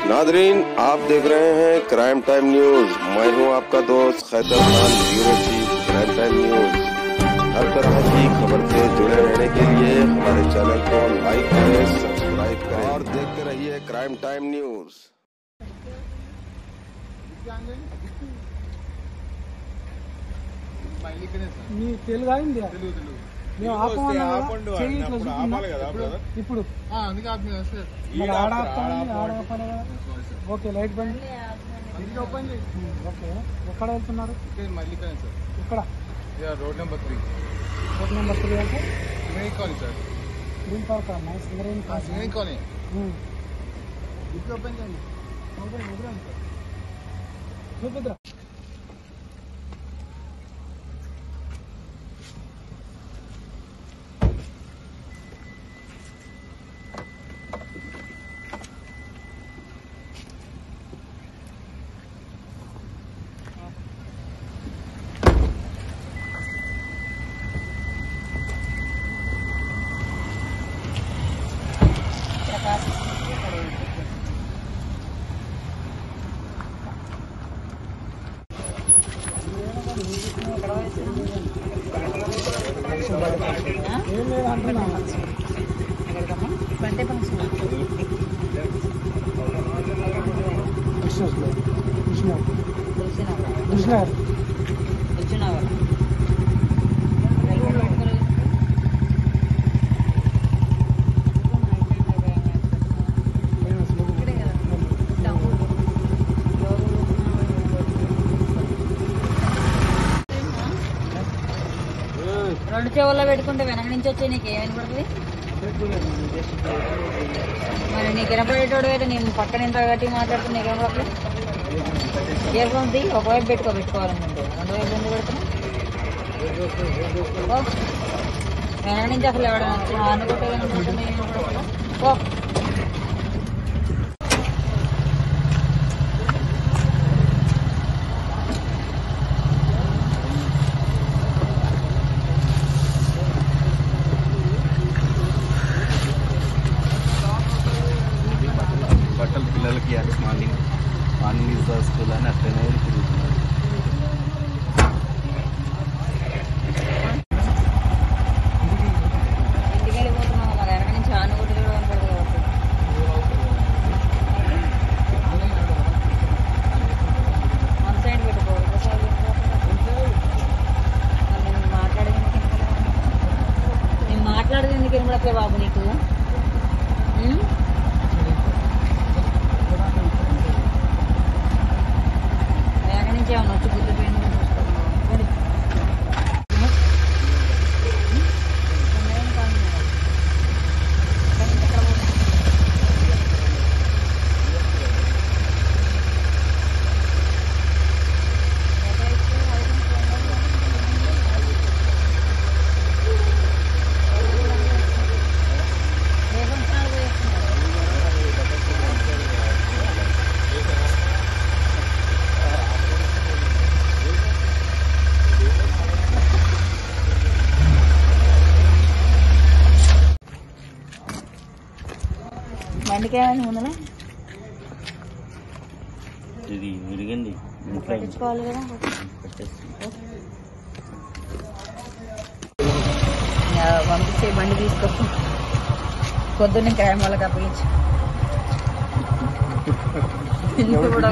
Nadreen, आप देख रहे हैं क्राइम टाइम न्यूज। मैं हूं आपका दोस्त Khaitar Khan, bureau chief crime time news. हर तरह की खबर से जुड़े रहने के लिए हमारे चैनल को लाइक करें, सब्सक्राइब करें और देखते रहिए क्राइम टाइम न्यूज। ఇప్పుడు ఓకే లైట్ బండి ఓపెన్ చేసి ఓకే ఎక్కడ వెళ్తున్నారు? మల్లికానే సార్. ఇక్కడ రోడ్ నెంబర్ 3. రోడ్ నెంబర్ 3 అంటే Singareni colony sir. Green park అన్న సింగరేణి కాలనీ. ఇది ఓపెన్ చేయండి. చూపిద్రా. రెండు చెవుల్లో పెట్టుకుంటే వెనక నుంచి వచ్చే నీకు ఏమైనా పడుతుంది? మరి నీకు వినపడేటోడు అయితే నేను పక్కన ఎంత గట్టి మాట్లాడుతున్నా నీకేం పడుతుంది? ఇయర్ ఫోన్స్ ఒకవైపు పెట్టుకోవాలనుకుంటే రెండు వైపు ఎందుకు పెడుతున్నా? వెనక నుంచి అసలు ఎవడైనా అనుకుంటే బట్టలు పిల్లలకి మార్నింగ్ స్కూల్ అని అట్లనే తిరుగుతున్నారు. ఇంటికి వెళ్ళిపోతున్నాం మరి వెనక నుంచి అనుకుంటే కూడా ఉంటుంది కాబట్టి వన్ సైడ్ పెట్టుకోవాలి. నేను మాట్లాడేది ఎందుకు వినపడట్లే బాబు నీకు? వెనక నుంచి ఏమన్నా వచ్చి గుర్తుపోయింది బండికి ఏమైంది ముందున? ఇది విరిగింది, పట్టించుకోవాలి కదా. పంపించే బండి తీసుకొచ్చి పొద్దున్న క్రైమ్ వాళ్ళకి అప్పగించి కూడా